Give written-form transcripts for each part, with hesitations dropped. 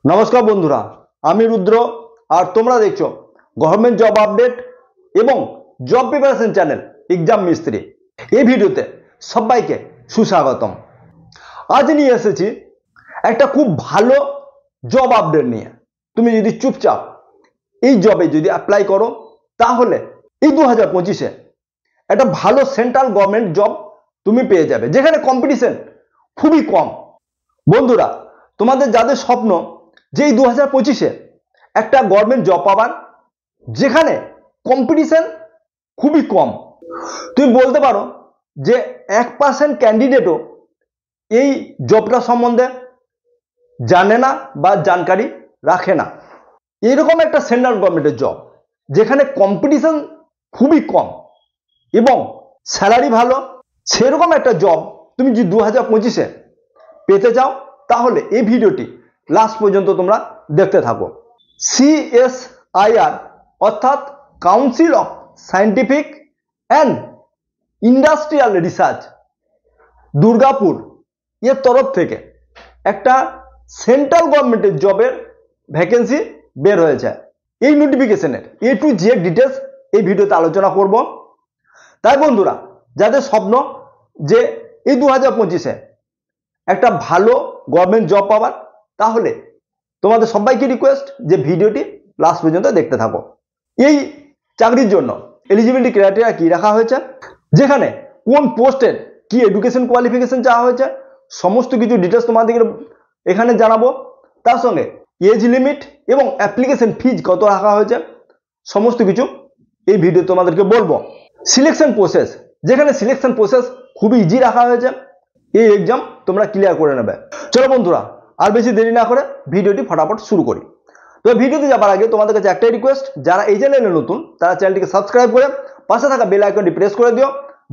नमस्कार बंधुरा आमी रुद्र और तुम्हारा देखो गवर्नमेंट जॉब अपडेट एवं जॉब प्रिपारेशन चैनल एग्जाम मिस्त्री এই ভিডিওতে সবাইকে সুস্বাগতম। আজ নিয়ে এসেছি একটা খুব ভালো জব আপডেট নিয়ে। তুমি যদি চুপচাপ এই জবে যদি অ্যাপ্লাই করো তাহলে এই 2025 এ একটা ভালো সেন্ট্রাল গভর্নমেন্ট জব তুমি পেয়ে যাবে, যেখানে কম্পিটিশন খুবই কম। বন্ধুরা, তোমাদের যাদের স্বপ্ন যে 2025 এ একটা গভর্নমেন্ট জব পাবার যেখানে কম্পিটিশন খুবই কম, তুমি বলতে পারো যে 1% ক্যান্ডিডেটও এই জবটা সম্বন্ধে জানে না বা জানকারি রাখে না। এরকম একটা সেন্ট্রাল গভর্নমেন্টের জব যেখানে কম্পিটিশন খুবই কম এবং স্যালারি ভালো, সেরকম একটা জব তুমি যদি 2025 এ পেতে চাও তাহলে এই ভিডিওটি লাস্ট পর্যন্ত তোমরা দেখতে থাকো। CSIR অর্থাৎ council of scientific and industrial research Durgapur এর তরফ থেকে একটা সেন্ট্রাল গভর্নমেন্টের জবের ভ্যাকেন্সি বের হয়েছে। এই নোটিফিকেশনের A to Z ডিটেলস এই ভিডিওতে আলোচনা করব। তাই বন্ধুরা, যাদের স্বপ্ন যে এই 2025 এ একটা ভালো গভর্নমেন্ট জব পাবার, তাহলে তোমাদের সবাইকে রিকোয়েস্ট যে ভিডিওটি লাস্ট পর্যন্ত দেখতে থাকো। এই চাকরির জন্য এলিজিবিলিটি ক্রাইটেরিয়া কি রাখা হয়েছে, যেখানে কোন পোস্টের কি এডুকেশন কোয়ালিফিকেশন চাওয়া হয়েছে, সমস্ত কিছু ডিটেলস তোমাদেরকে এখানে জানাবো। তার সঙ্গে এজ লিমিট এবং অ্যাপ্লিকেশন ফিজ কত রাখা হয়েছে সমস্ত কিছু এই ভিডিও তোমাদেরকে বলবো। সিলেকশন প্রসেস, যেখানে সিলেকশন প্রসেস খুবই ইজি রাখা হয়েছে, এই এক্সাম তোমরা ক্লিয়ার করে নেবে। চলো বন্ধুরা, আর বেশি দেরি না করে ভিডিওটি ফটাফট শুরু করি। তো ভিডিওতে যাবার আগে তোমাদের কাছে একটাই রিকোয়েস্ট, যারা এই চ্যানেলে নতুন তারা চ্যানেলটিকে সাবস্ক্রাইব করে পাশে থাকা বেল আইকনটি প্রেস করে দিও।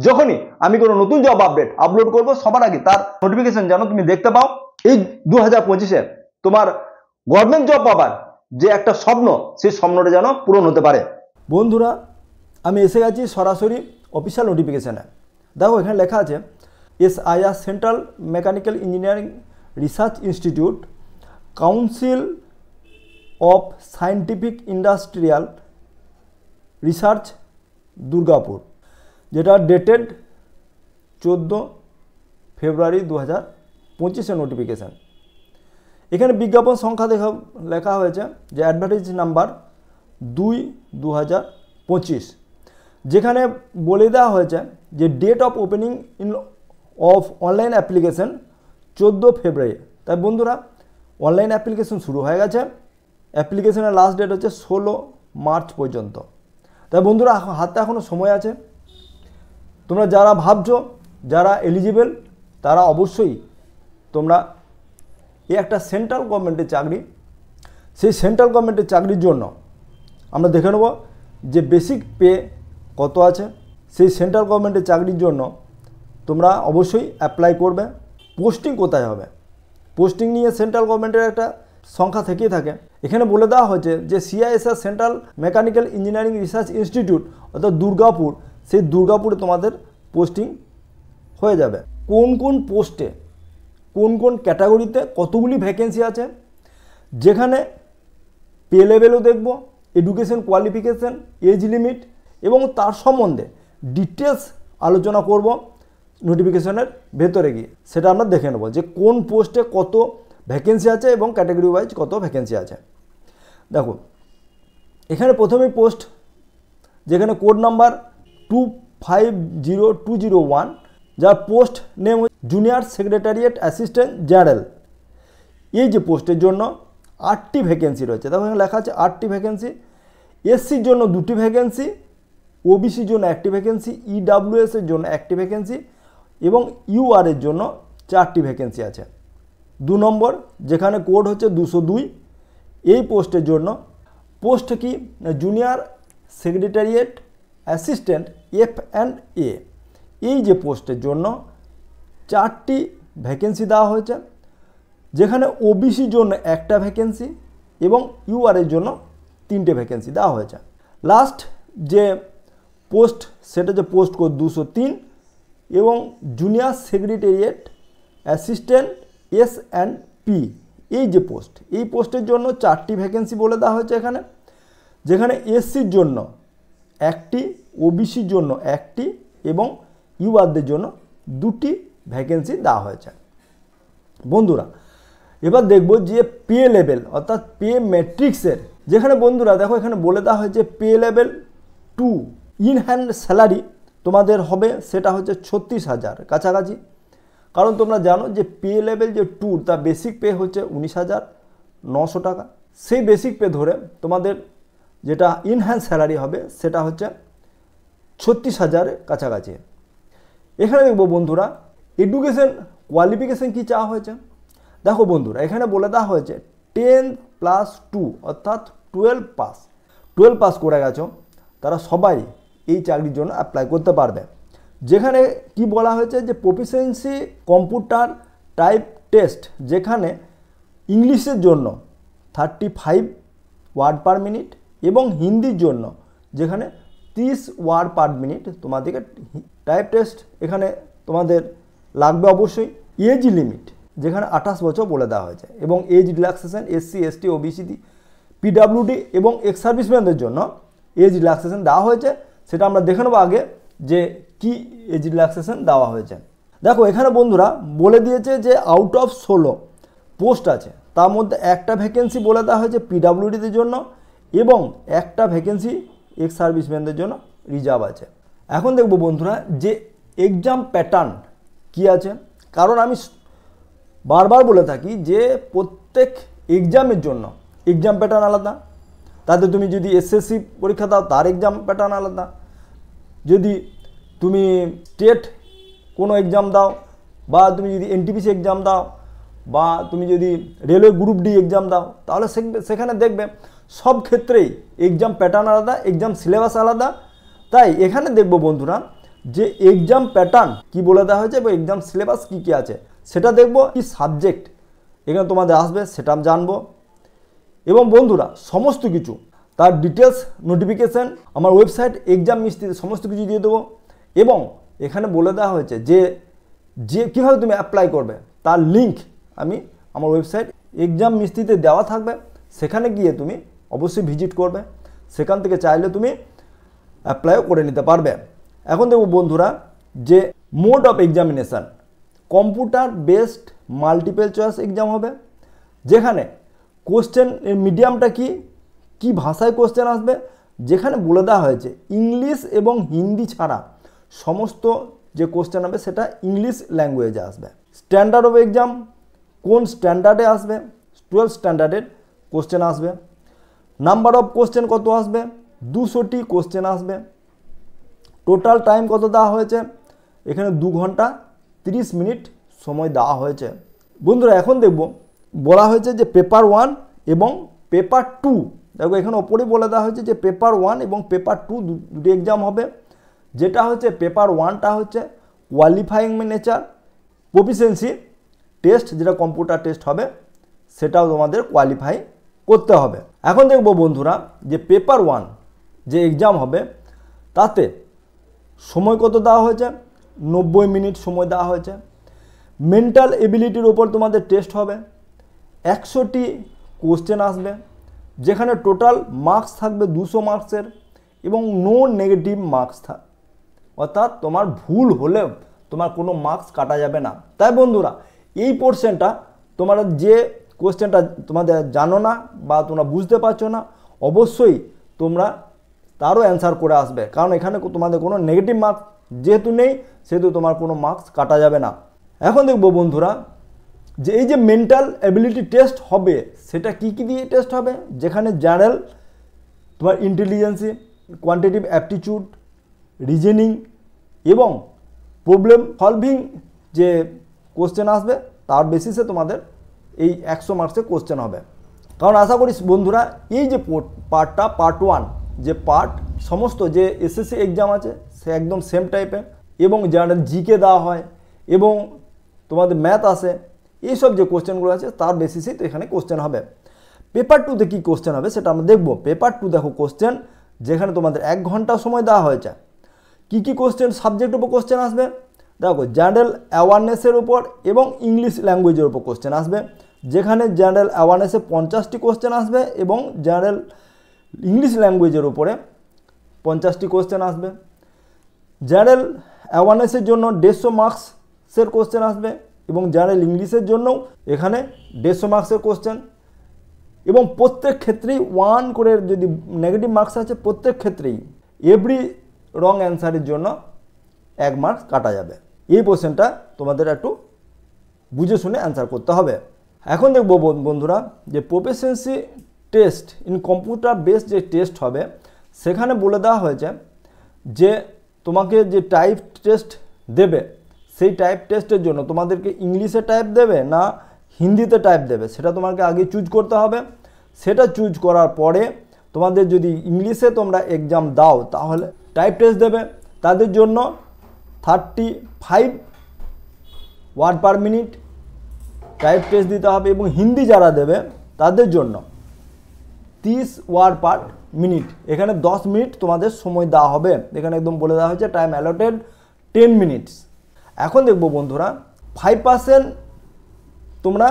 যখনই আমি কোনো নতুন জব আপডেট আপলোড করব সবার আগে তার নোটিফিকেশন যেন তুমি দেখতে পাও। এই 2025 এ তোমার গভর্নমেন্ট জব পাবার যে একটা স্বপ্ন, সেই স্বপ্নটা যেন পূরণ হতে পারে। বন্ধুরা, আমি এসে গেছি সরাসরি অফিসিয়াল নোটিফিকেশনে। দেখো এখানে লেখা আছে SIR central mechanical engineering research institute council of scientific industrial research Durgapur, যেটা ডেটেড 14 ফেব্রুয়ারি 2025 নোটিফিকেশান। এখানে বিজ্ঞাপন সংখ্যা লেখা হয়েছে যে অ্যাডভার্টাইজ নাম্বার 2/2025, যেখানে বলে দেওয়া হয়েছে যে date of opening of online application 14 February. তাই বন্ধুরা, অনলাইন অ্যাপ্লিকেশন শুরু হয়ে গেছে। অ্যাপ্লিকেশনের লাস্ট ডেট হচ্ছে 16 মার্চ পর্যন্ত। তাই বন্ধুরা, হাতে এখনও সময় আছে। তোমরা যারা ভাবছো যারা এলিজিবল, তারা অবশ্যই তোমরা এই একটা সেন্ট্রাল গভর্নমেন্টের চাকরি, সেই সেন্ট্রাল গভর্নমেন্টের চাকরির জন্য আমরা দেখে নেব যে বেসিক পে কত আছে। সেই সেন্ট্রাল গভর্নমেন্টের চাকরির জন্য তোমরা অবশ্যই অ্যাপ্লাই করবে। পোস্টিং কোথায় হবে, পোস্টিং নিয়ে সেন্ট্রাল গভর্নমেন্টের একটা সংখ্যা থেকেই থাকে। এখানে বলে দেওয়া হয়েছে যে CISR central mechanical engineering research institute অর্থাৎ দুর্গাপুর, সেই দুর্গাপুরে তোমাদের পোস্টিং হয়ে যাবে। কোন কোন পোস্টে কোন কোন ক্যাটাগরিতে কতগুলি ভ্যাকেন্সি আছে, যেখানে পে লেভেলও দেখব, এডুকেশন কোয়ালিফিকেশান, এজ লিমিট এবং তার সম্বন্ধে ডিটেলস আলোচনা করব নোটিফিকেশনের ভেতরে গিয়ে। সেটা আমরা দেখে নেব যে কোন পোস্টে কত ভ্যাকেন্সি আছে এবং ক্যাটাগরি ওয়াইজ কত ভ্যাকেন্সি আছে। দেখো এখানে প্রথমেই পোস্ট, যেখানে কোড নাম্বার 250201, যার post name junior secretariat assistant general. এই যে পোস্টের জন্য 8টি ভ্যাকেন্সি রয়েছে। দেখো এখানে লেখা আছে 8টি ভ্যাকেন্সি। SCর জন্য 2টি ভ্যাকেন্সি, OBCর জন্য 1টি ভ্যাকেন্সি, EWSের জন্য 1টি ভ্যাকেন্সি এবং UR এর জন্য 4টি ভ্যাকেন্সি আছে। 2 নম্বর, যেখানে কোড হচ্ছে 202, এই পোস্টের জন্য পোস্ট কি জুনিয়র সেক্রেটারিয়েট অ্যাসিস্ট্যান্ট F&A। এই যে পোস্টের জন্য 4টি ভ্যাকেন্সি দেওয়া হয়েছে, যেখানে OBCর জন্য 1টা ভ্যাকেন্সি এবং UR এর জন্য 3টে ভ্যাকেন্সি দেওয়া হয়েছে। লাস্ট যে পোস্ট সেটা যে পোস্ট কোড 203 এবং জুনিয়র সেক্রেটারিয়েট অ্যাসিস্ট্যান্ট S&P এই যে পোস্ট, এই পোস্টের জন্য 4টি ভ্যাকেন্সি বলে দেওয়া হয়েছে এখানে, যেখানে এসসির জন্য 1টি, ওবিসির জন্য 1টি এবং ইউআরদের জন্য 2টি ভ্যাকেন্সি দেওয়া হয়েছে। বন্ধুরা এবার দেখব যে পে লেভেল অর্থাৎ পে ম্যাট্রিক্সের, যেখানে বন্ধুরা দেখো এখানে বলে দেওয়া হয়েছে pay level 2 in hand salary তোমাদের হবে সেটা হচ্ছে 36,000 কাছাকাছি। কারণ তোমরা জানো যে পে লেভেল যে 2 তার বেসিক পে হচ্ছে 19,900 টাকা। সেই বেসিক পে ধরে তোমাদের যেটা ইন হ্যান্ড স্যালারি হবে সেটা হচ্ছে 36,000 কাছাকাছি। এখানে দেখবো বন্ধুরা এডুকেশন কোয়ালিফিকেশন কি চাওয়া হয়েছে। দেখো বন্ধুরা এখানে বলে দেওয়া হয়েছে 10+2 অর্থাৎ 12 পাস করে গেছো তারা সবাই এই চাকরির জন্য অ্যাপ্লাই করতে পারবে। যেখানে কি বলা হয়েছে যে প্রফিসিয়েন্সি কম্পিউটার টাইপ টেস্ট, যেখানে ইংলিশের জন্য 35 ওয়ার্ড পার মিনিট এবং হিন্দির জন্য যেখানে 30 ওয়ার্ড পার মিনিট তোমাদেরকে টাইপ টেস্ট এখানে তোমাদের লাগবে অবশ্যই। এজ লিমিট যেখানে 28 বছর বলে দেওয়া হয়েছে এবং age relaxation SC ST OBC PWD এবং এক্স সার্ভিসম্যানদের জন্য এজ রিল্যাক্সেশন দেওয়া হয়েছে। সেটা আমরা দেখে নেবো আগে যে কি এজ রিল্যাক্সেশন দেওয়া হয়েছে। দেখো এখানে বন্ধুরা বলে দিয়েছে যে আউট অফ 16 পোস্ট আছে, তার মধ্যে একটা ভ্যাকেন্সি বলে দেওয়া হয়েছে পিডাব্লিউডিদের জন্য এবং একটা ভ্যাকেন্সি এক্স সার্ভিসম্যানদের জন্য রিজার্ভ আছে। এখন দেখবো বন্ধুরা যে এক্সাম প্যাটার্ন কি আছে, কারণ আমি বারবার বলে থাকি যে প্রত্যেক এক্সামের জন্য এক্সাম প্যাটার্ন আলাদা। তাতে তুমি যদি এসএসসি পরীক্ষা দাও তার এক্সাম প্যাটার্ন আলাদা, যদি তুমি স্টেট কোনো এক্সাম দাও বা তুমি যদি এনটিপিসি এক্সাম দাও বা তুমি যদি রেলওয়ে গ্রুপ ডি এক্সাম দাও তাহলে সেখানে দেখবে সব ক্ষেত্রেই এক্সাম প্যাটার্ন আলাদা, এক্সাম সিলেবাস আলাদা। তাই এখানে দেখবো বন্ধুরা যে এক্সাম প্যাটার্ন কি বলে দেওয়া হয়েছে এবং এক্সাম সিলেবাস কি কি আছে সেটা দেখবো, কি সাবজেক্ট এখানে তোমাদের আসবে সেটা জানবো এবং বন্ধুরা সমস্ত কিছু তার ডিটেলস নোটিফিকেশান আমার ওয়েবসাইট এক্সাম মিস্ত্রিতে সমস্ত কিছু দিয়ে দেবো এবং এখানে বলে দেওয়া হয়েছে যে কীভাবে তুমি অ্যাপ্লাই করবে তার লিঙ্ক আমি আমার ওয়েবসাইট এক্সাম মিস্ত্রিতে দেওয়া থাকবে, সেখানে গিয়ে তুমি অবশ্যই ভিজিট করবে, সেখান থেকে চাইলে তুমি অ্যাপ্লাইও করে নিতে পারবে। এখন দেখো বন্ধুরা যে mode of examination computer based multiple choice exam হবে, যেখানে কোশ্চেন মিডিয়ামটা কি ভাষায় কোশ্চেন আসবে, যেখানে বলে দেওয়া হয়েছে ইংলিশ এবং হিন্দি ছাড়া সমস্ত যে কোশ্চেন হবে সেটা ইংলিশ ল্যাঙ্গুয়েজে আসবে। স্ট্যান্ডার্ড অফ এক্সাম কোন স্ট্যান্ডার্ডে আসবে, 12 স্ট্যান্ডার্ডের কোশ্চেন আসবে। নাম্বার অফ কোশ্চেন কত আসবে, 200টি কোশ্চেন আসবে। টোটাল টাইম কত দেওয়া হয়েছে, এখানে 2 ঘন্টা 30 মিনিট সময় দেওয়া হয়েছে। বন্ধুরা এখন দেখব বলা হয়েছে যে পেপার 1 এবং পেপার 2, দেখো এখানে ওপরেই বলে দেওয়া হয়েছে যে পেপার 1 এবং পেপার 2 দুটি এক্সাম হবে। যেটা হচ্ছে পেপার 1টা হচ্ছে কোয়ালিফাইং নেচার প্রফিসিয়েন্সি টেস্ট, যেটা কম্পিউটার টেস্ট হবে সেটাও তোমাদের কোয়ালিফাই করতে হবে। এখন দেখব বন্ধুরা যে পেপার 1 যে এক্সাম হবে তাতে সময় কত দেওয়া হয়েছে, 90 মিনিট সময় দেওয়া হয়েছে। মেন্টাল এবিলিটির ওপর তোমাদের টেস্ট হবে, 100টি কোশ্চেন আসবে, যেখানে টোটাল মার্কস থাকবে 200 মার্কসের এবং নো নেগেটিভ মার্কস অর্থাৎ তোমার ভুল হলেও তোমার কোনো মার্কস কাটা যাবে না। তাই বন্ধুরা এই পোর্শনটা তোমরা যে কোশ্চেনটা তোমাদের জানো না বা তোমরা বুঝতে পারছো না অবশ্যই তোমরা তারও অ্যান্সার করে আসবে, কারণ এখানে তোমাদের কোনো নেগেটিভ মার্কস যেহেতু নেই সেহেতু তোমার কোনো মার্কস কাটা যাবে না। এখন দেখবো বন্ধুরা যে এই যে মেন্টাল অ্যাবিলিটি টেস্ট হবে সেটা কি দিয়ে টেস্ট হবে, যেখানে জেনারেল তোমার ইন্টেলিজেন্সি, কোয়ান্টিটিভ অ্যাপটিটিউড, রিজনিং এবং প্রবলেম সলভিং যে কোশ্চেন আসবে তার বেসিসে তোমাদের এই 100 মার্কসের কোশ্চেন হবে। কারণ আশা করি বন্ধুরা এই যে পার্ট 1 যে পার্ট সমস্ত যে এসএসসি এক্সাম আছে সে একদম সেম টাইপের এবং জেনারেল জিকে দেওয়া হয় এবং তোমাদের ম্যাথ আসে, এইসব যে কোশ্চেনগুলো আছে তার বেসিসেই তো এখানে কোশ্চেন হবে। পেপার 2তে কী কোশ্চেন হবে সেটা আমরা দেখব। পেপার 2 দেখো কোশ্চেন, যেখানে তোমাদের 1 ঘন্টা সময় দেওয়া হয়েছে। কি কোশ্চেন সাবজেক্টের উপর কোশ্চেন আসবে, দেখো জেনারেল অ্যাওয়ারনেসের উপর এবং ইংলিশ ল্যাঙ্গুয়েজের উপর কোশ্চেন আসবে, যেখানে জেনারেল অ্যাওয়ারনেসে 50টি কোশ্চেন আসবে এবং জেনারেল ইংলিশ ল্যাঙ্গুয়েজের উপরে 50টি কোশ্চেন আসবে। জেনারেল অ্যাওয়ারনেসের জন্য 150 মার্কসের কোশ্চেন আসবে এবং জেনারেল ইংলিশের জন্যও এখানে 150 মার্কসের কোশ্চেন, এবং প্রত্যেক ক্ষেত্রেই 1 করে যদি নেগেটিভ মার্কস আছে প্রত্যেক ক্ষেত্রেই এভরি রং অ্যান্সারের জন্য 1 মার্কস কাটা যাবে। এই কোশ্চেনটা তোমাদের একটু বুঝে শুনে অ্যান্সার করতে হবে। এখন দেখব বন্ধুরা যে proficiency test in computer based যে টেস্ট হবে সেখানে বলে দেওয়া হয়েছে যে তোমাকে যে টাইপ টেস্ট দেবে সেই টাইপ টেস্টের জন্য তোমাদেরকে ইংলিশে টাইপ দেবে না হিন্দিতে টাইপ দেবে সেটা তোমাকে আগে চুজ করতে হবে। সেটা চুজ করার পরে তোমাদের যদি ইংলিশে তোমরা এক্সাম দাও তাহলে টাইপ টেস্ট দেবে, তাদের জন্য 35 word per minute type test দিতে হবে, এবং হিন্দি যারা দেবে তাদের জন্য 30 ওয়ার্ড পার মিনিট। এখানে 10 মিনিট তোমাদের সময় দেওয়া হবে, এখানে একদম বলে দেওয়া হয়েছে টাইম অ্যালটেড 10 মিনিটস। এখন দেখবো বন্ধুরা 5% তোমরা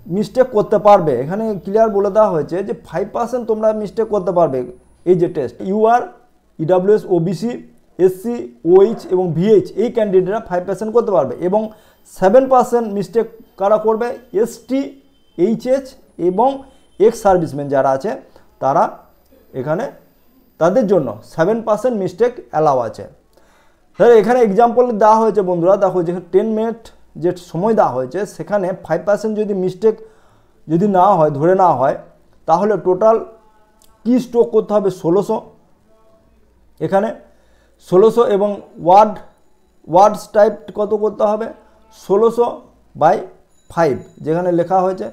মিস্টেক করতে পারবে, এখানে ক্লিয়ার বলে দেওয়া হয়েছে যে 5% তোমরা মিস্টেক করতে পারবে। এই যে test UR, EWS, OBC, SC, OH এবং ভিএইচ এই ক্যান্ডিডেটরা 5% করতে পারবে, এবং 7% মিস্টেক কারা করবে এসটি, এইচএচ এবং এক্স সার্ভিসম্যান যারা আছে তারা এখানে তাদের জন্য 7% মিস্টেক অ্যালাউ আছে। তাহলে এখানে এক্সাম্পল দেওয়া হয়েছে বন্ধুরা, দেখো যেখানে 10 মিনিট যে সময় দেওয়া হয়েছে সেখানে 5% যদি মিস্টেক যদি না হয় ধরে না হয় তাহলে টোটাল কি স্ট্রোক করতে হবে 1600, এখানে 1600 এবং ওয়ার্ডস টাইপ কত করতে হবে 1600/5, যেখানে লেখা হয়েছে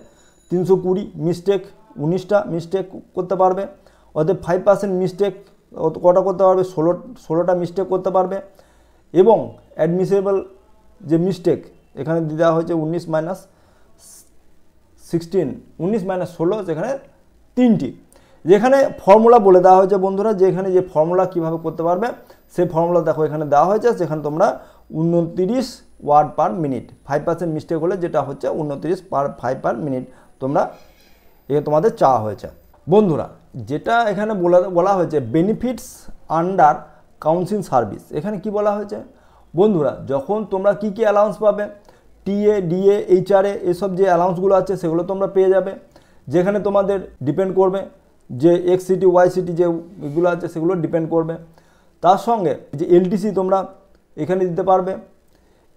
320 মিস্টেক 19টা মিস্টেক করতে পারবে, অতএব 5% মিস্টেক কটা করতে পারবে 16টা মিস্টেক করতে পারবে। এবং অ্যাডমিসেবল যে মিস্টেক এখানে দেওয়া হয়েছে 19 - 16 যেখানে 3টি। যেখানে ফর্মুলা বলে দেওয়া হয়েছে বন্ধুরা, যে এখানে যে ফর্মুলা কিভাবে করতে পারবে সেই ফর্মুলা দেখো এখানে দেওয়া হয়েছে, যেখানে তোমরা 29 ওয়ার্ড পার মিনিট 5% মিস্টেক হলে যেটা হচ্ছে 29/5 পার মিনিট তোমরা তোমাদের চাওয়া হয়েছে। বন্ধুরা যেটা এখানে বলা হয়েছে বেনিফিটস আন্ডার কাউন্সিল সার্ভিস, এখানে কি বলা হয়েছে বন্ধুরা, যখন তোমরা কি কি অ্যালাউন্স পাবে টিএ, ডিএ, এইচআরএ এসব যে অ্যালাউন্সগুলো আছে সেগুলো তোমরা পেয়ে যাবে, যেখানে তোমাদের ডিপেন্ড করবে যে এক্সসিটি, ওয়াইসিটি যে এগুলো আছে সেগুলো ডিপেন্ড করবে। তার সঙ্গে যে এলটিসি তোমরা এখানে দিতে পারবে,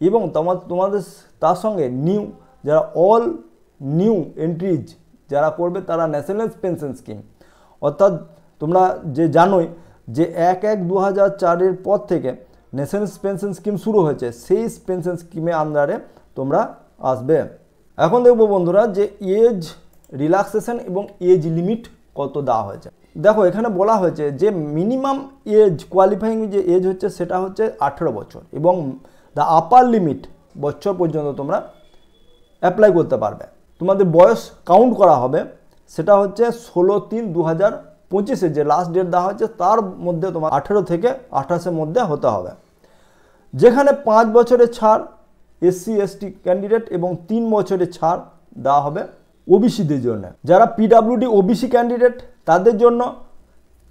এবং তোমাদের তার সঙ্গে যারা অল নিউ এন্ট্রিজ যারা করবে তারা ন্যাশনাল পেনশন স্কিম, অর্থাৎ তোমরা যে জানোই যে 1/1/2004 পর থেকে ন্যাশনাল পেনশন স্কিম শুরু হয়েছে, সেই পেনশন স্কিমে আন্ডারে তোমরা আসবে। এখন দেখবো বন্ধুরা যে এজ রিল্যাক্সেশন এবং এজ লিমিট কত দেওয়া হয়েছে। দেখো এখানে বলা হয়েছে যে মিনিমাম এজ কোয়ালিফাইং যে এজ হচ্ছে সেটা হচ্ছে 18 বছর, এবং দ্য আপার লিমিট বছর পর্যন্ত তোমরা অ্যাপ্লাই করতে পারবে। তোমাদের বয়স কাউন্ট করা হবে, সেটা হচ্ছে 16/3/2025 যে লাস্ট ডেট দেওয়া হয়েছে তার মধ্যে তোমার 18 থেকে 28-এর মধ্যে হতে হবে। যেখানে 5 বছরের ছাড় এসসি এসটি ক্যান্ডিডেট এবং 3 বছরের ছাড় দেওয়া হবে ওবিসিদের জন্য। যারা পিডাব্লিউডি ওবিসি ক্যান্ডিডেট তাদের জন্য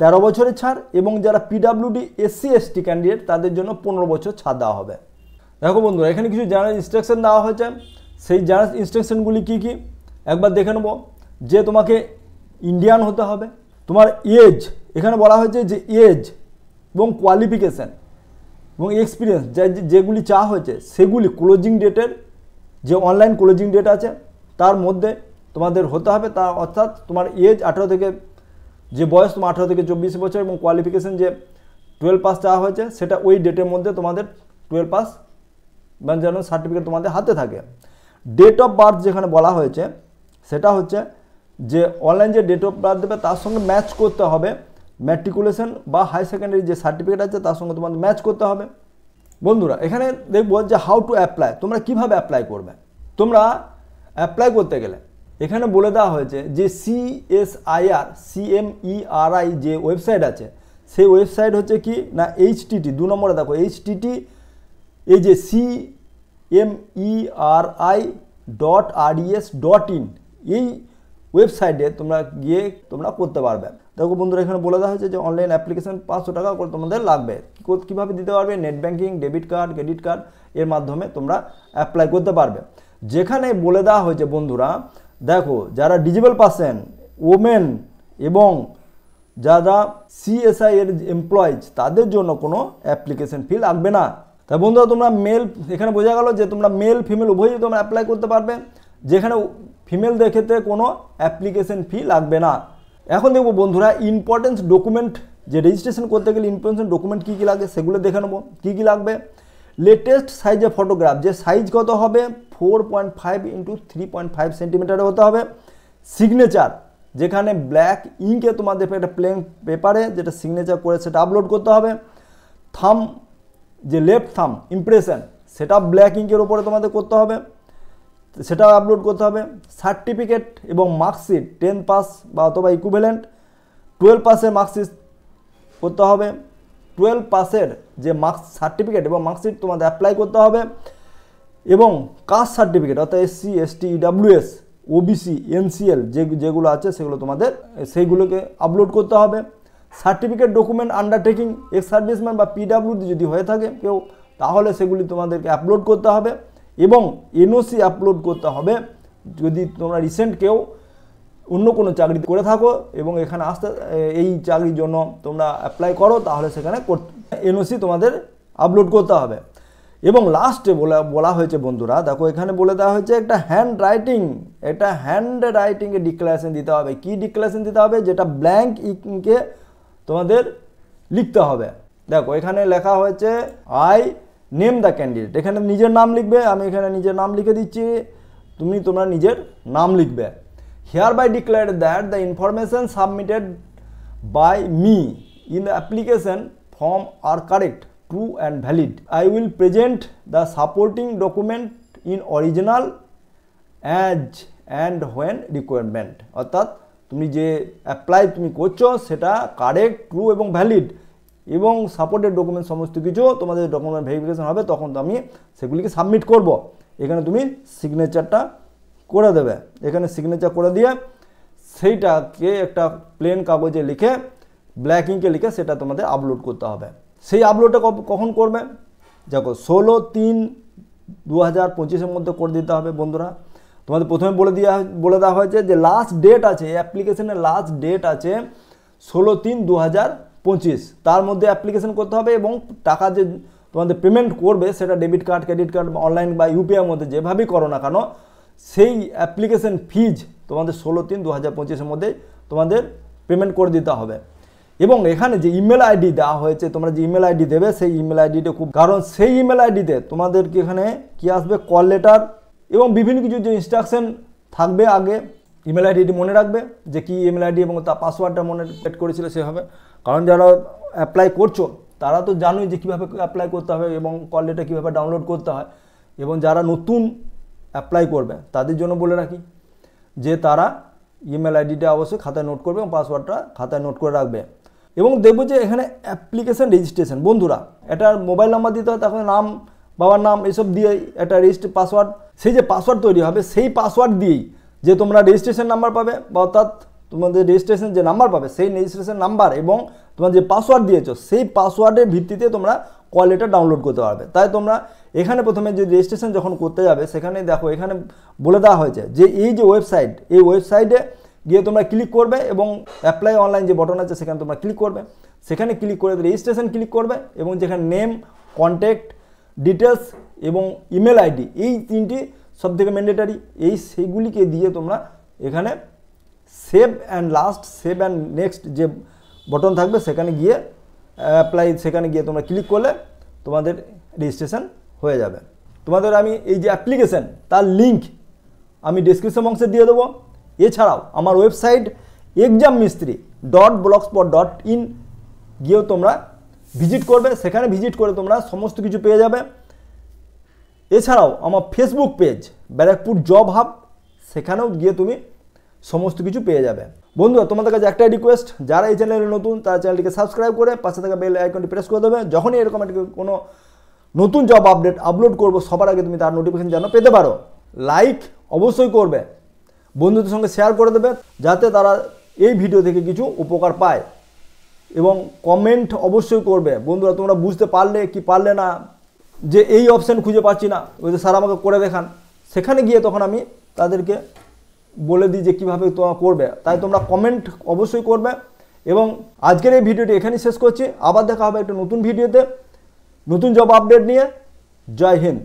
13 বছরের ছাড়, এবং যারা পিডাব্লিউডি এসসি এসটি ক্যান্ডিডেট তাদের জন্য 15 বছর ছাড় দেওয়া হবে। দেখো বন্ধুরা এখানে কিছু জেনারেল ইনস্ট্রাকশন দেওয়া হয়েছে, সেই জেনারেল ইনস্ট্রাকশনগুলি কী কী একবার দেখে নেব। যে তোমাকে ইন্ডিয়ান হতে হবে, তোমার এজ এখানে বলা হয়েছে যে এজ এবং কোয়ালিফিকেশান এবং এক্সপিরিয়েন্স যেগুলি চাওয়া হয়েছে সেগুলি ক্লোজিং ডেটের যে অনলাইন ক্লোজিং ডেট আছে তার মধ্যে তোমাদের হতে হবে, তার অর্থাৎ তোমার এজ 18 থেকে যে বয়স তোমার 18 থেকে 24 বছর, এবং কোয়ালিফিকেশান যে 12 পাস চাওয়া হয়েছে সেটা ওই ডেটের মধ্যে তোমাদের 12 পাস বা যেন সার্টিফিকেট তোমাদের হাতে থাকে। ডেট অফ বার্থ যেখানে বলা হয়েছে সেটা হচ্ছে যে অনলাইন যে ডেট অফ বার্থ দেবে তার সঙ্গে ম্যাচ করতে হবে ম্যাট্রিকুলেশন বা হাই সেকেন্ডারি যে সার্টিফিকেট আছে তার সঙ্গে তোমাদের ম্যাচ করতে হবে। বন্ধুরা এখানে দেখবো যে হাউ টু অ্যাপ্লাই, তোমরা কিভাবে অ্যাপ্লাই করবে। তোমরা অ্যাপ্লাই করতে গেলে এখানে বলে দেওয়া হয়েছে যে CSIR যে ওয়েবসাইট আছে সেই ওয়েবসাইট হচ্ছে কি না HTT 2 নম্বরে দেখো HTT এই যে CMERI www.res.in এই ওয়েবসাইটে তোমরা গিয়ে তোমরা করতে পারবে। দেখো বন্ধুরা, এখানে বলে দেওয়া হয়েছে যে অনলাইন অ্যাপ্লিকেশন 500 টাকা করে তোমাদের লাগবে। কীভাবে দিতে পারবে? Net banking, debit card, credit card এর মাধ্যমে তোমরা অ্যাপ্লাই করতে পারবে। যেখানে বলে দেওয়া হয়েছে বন্ধুরা, দেখো যারা ডিজেবল পার্সন, ওমেন এবং যারা সিএসআই এর এমপ্লয়িজ, তাদের জন্য কোনো অ্যাপ্লিকেশন ফি লাগবে না। তাই বন্ধুরা, তোমরা মেল, এখানে বোঝা গেল যে তোমরা মেল ফিমেল উভয়ই তোমরা অ্যাপ্লাই করতে পারবে, যেখানে ফিমেলদের ক্ষেত্রে কোনো অ্যাপ্লিকেশন ফি লাগবে না। এখন দেখবো বন্ধুরা, ইম্পর্টেন্স ডকুমেন্ট, যে রেজিস্ট্রেশন করতে গেলে ইম্পর্টেন্স ডকুমেন্ট কী কী লাগে সেগুলো দেখে নেবো। কী কী লাগবে? লেটেস্ট সাইজে ফটোগ্রাফ, যে সাইজ কত হবে 4.5 × 3.5 সেন্টিমিটারে হতে হবে। সিগনেচার, যেখানে ব্ল্যাক ইঙ্কে তোমাদের একটা প্লেন পেপারে যেটা সিগনেচার করে সেটা আপলোড করতে হবে। থাম, যে লেফট থাম ইমপ্রেশন, সেটা ব্ল্যাক ইঙ্কের ওপরে তোমাদের করতে হবে, সেটাও আপলোড করতে হবে। সার্টিফিকেট এবং মার্কশিট 10 পাস বা অথবা ইকুইভ্যালেন্ট, 12 পাসের মার্কশিট করতে হবে। 12 পাসের যে সার্টিফিকেট এবং মার্কশিট তোমাদের অ্যাপ্লাই করতে হবে। এবং কাস্ট সার্টিফিকেট, অর্থাৎ SC, ST, EWS, OBC, NCL যেগুলো আছে সেগুলো তোমাদের সেইগুলোকে আপলোড করতে হবে। Certificate document undertaking, ex serviceman বা PWD যদি হয়ে থাকে কেউ, তাহলে সেগুলি তোমাদেরকে আপলোড করতে হবে। এবং NOC আপলোড করতে হবে যদি তোমরা রিসেন্ট কেউ অন্য কোনো চাকরি করে থাকো এবং এখানে আসতে এই চাকরির জন্য তোমরা অ্যাপ্লাই করো, তাহলে সেখানে NOC তোমাদের আপলোড করতে হবে। এবং লাস্টে বলা হয়েছে বন্ধুরা, দেখো এখানে বলে দেওয়া হয়েছে একটা হ্যান্ড রাইটিংয়ে ডিক্লারেশন দিতে হবে। কি ডিক্লারেশন দিতে হবে? যেটা ব্ল্যাঙ্ক ইঙ্কে তোমাদের লিখতে হবে। দেখো এখানে লেখা হয়েছে আই নেম দ্য ক্যান্ডিডেট, এখানে নিজের নাম লিখবে। আমি এখানে নিজের নাম লিখে দিচ্ছি, তোমরা নিজের নাম লিখবে। hereby declared that the information submitted by me in the application form are correct, true and valid. I will present the supporting document in original as and when requirement. অর্থাৎ তুমি যে অ্যাপ্লাই তুমি করছো সেটা কারেক্ট, ট্রু এবং valid এবং supported document সমস্ত কিছু তোমাদের ডকুমেন্ট ভেরিফিকেশন হবে, তখন তো আমি সেগুলিকে সাবমিট করব। এখানে তুমি সিগনেচারটা করে দেবে। এখানে সিগনেচার করে দিয়ে সেইটাকে একটা প্লেন কাগজে লিখে, ব্ল্যাক ইঙ্কে লিখে সেটা তোমাদের আপলোড করতে হবে। সেই আপলোডটা কখন করবে? দেখো 16/3/2025 মধ্যে করে দিতে হবে বন্ধুরা। তোমাদের প্রথমে বলে দেওয়া হয়েছে যে লাস্ট ডেট আছে, অ্যাপ্লিকেশনের লাস্ট ডেট আছে 16/3/2025, তার মধ্যে অ্যাপ্লিকেশন করতে হবে। এবং টাকা যে তোমাদের পেমেন্ট করবে সেটা debit card, credit card, online বা ইউপিআইয়ের মধ্যে যেভাবেই করো না কেন, সেই অ্যাপ্লিকেশন ফিজ তোমাদের 16/3/2025 মধ্যে তোমাদের পেমেন্ট করে দিতে হবে। এবং এখানে যে ইমেল আইডি দেওয়া হয়েছে, তোমরা যে ইমেল আইডি দেবে সেই ইমেল আইডিটা কারণ সেই ইমেল আইডিতে তোমাদেরকে এখানে কি আসবে, কল লেটার এবং বিভিন্ন কিছু যে ইনস্ট্রাকশন থাকবে। আগে ইমেল আইডিটি মনে রাখবে যে কি ইমেল আইডি এবং তার পাসওয়ার্ডটা মনে সেট করেছিল সেভাবে, কারণ যারা অ্যাপ্লাই করছো তারা তো জানোই যে কীভাবে অ্যাপ্লাই করতে হবে এবং কল লেটার কীভাবে ডাউনলোড করতে হয়। এবং যারা নতুন অ্যাপ্লাই করবে তাদের জন্য বলে রাখি যে তারা ইমেল আইডিটা অবশ্যই খাতায় নোট করবে এবং পাসওয়ার্ডটা খাতায় নোট করে রাখবে। এবং দেখবো যে এখানে অ্যাপ্লিকেশন রেজিস্ট্রেশন, বন্ধুরা এটা মোবাইল নাম্বার দিতে হয়, তারপরে নাম, বাবার নাম এসব দিয়ে একটা রেজিস্ট্রেশন পাসওয়ার্ড, সেই যে পাসওয়ার্ড তৈরি হবে সেই পাসওয়ার্ড দিয়েই যে তোমরা রেজিস্ট্রেশন নাম্বার পাবে, বা অর্থাৎ তোমাদের রেজিস্ট্রেশন যে নাম্বার পাবে সেই রেজিস্ট্রেশন নাম্বার এবং তোমরা যে পাসওয়ার্ড দিয়েছো সেই পাসওয়ার্ডের ভিত্তিতে তোমরা কল লেটার ডাউনলোড করতে পারবে। তাই তোমরা এখানে প্রথমে যে রেজিস্ট্রেশন যখন করতে যাবে সেখানে দেখো এখানে বলে দেওয়া হয়েছে যে এই যে ওয়েবসাইট, এই ওয়েবসাইটে গিয়ে তোমরা ক্লিক করবে এবং অ্যাপ্লাই অনলাইন যে বটন আছে সেখানে তোমরা ক্লিক করবে। সেখানে ক্লিক করে রেজিস্ট্রেশন ক্লিক করবে এবং যেখানে নেম, কন্ট্যাক্ট ডিটেলস এবং ইমেল আইডি, এই তিনটি সবথেকে ম্যান্ডেটারি, সেইগুলিকে দিয়ে তোমরা এখানে save and last, save and next যে বটন থাকবে সেখানে গিয়ে অ্যাপ্লাই, সেখানে গিয়ে তোমরা ক্লিক করলে তোমাদের রেজিস্ট্রেশন হয়ে যাবে। তোমাদের আমি এই যে অ্যাপ্লিকেশন তার লিঙ্ক আমি ডেসক্রিপশন বক্সে দিয়ে দেবো। এছাড়াও আমার ওয়েবসাইট exammistry.blogspot.in গিয়েও তোমরা ভিজিট করবে, সেখানে ভিজিট করে তোমরা সমস্ত কিছু পেয়ে যাবে। এছাড়াও আমার Facebook page Barrackpore job hub, সেখানেও গিয়ে তুমি সমস্ত কিছু পেয়ে যাবে। বন্ধুরা তোমাদের কাছে একটাই রিকোয়েস্ট, যারা এই চ্যানেলে নতুন তারা চ্যানেলটিকে সাবস্ক্রাইব করে পাশে থাকা বেল আইকনটি প্রেস করে দেবে। যখনই এরকম কোনো নতুন জব আপডেট আপলোড করব সবার আগে তুমি তার নোটিফিকেশন যেন পেতে পারো। লাইক অবশ্যই করবে, বন্ধুদের সঙ্গে শেয়ার করে দেবে যাতে তারা এই ভিডিও থেকে কিছু উপকার পায়। এবং কমেন্ট অবশ্যই করবে বন্ধুরা, তোমরা বুঝতে পারলে কি পারলে না, যে এই অপশান খুঁজে পাচ্ছি না, ওই যে স্যার আমাকে করে দেখান, সেখানে গিয়ে তখন আমি তাদেরকে বলে দিই যে কীভাবে তোমরা করবে। তাই তোমরা কমেন্ট অবশ্যই করবে। এবং আজকের এই ভিডিওটি এখানেই শেষ করছি, আবার দেখা হবে একটা নতুন ভিডিওতে নতুন জব আপডেট নিয়ে। জয় হিন্দ।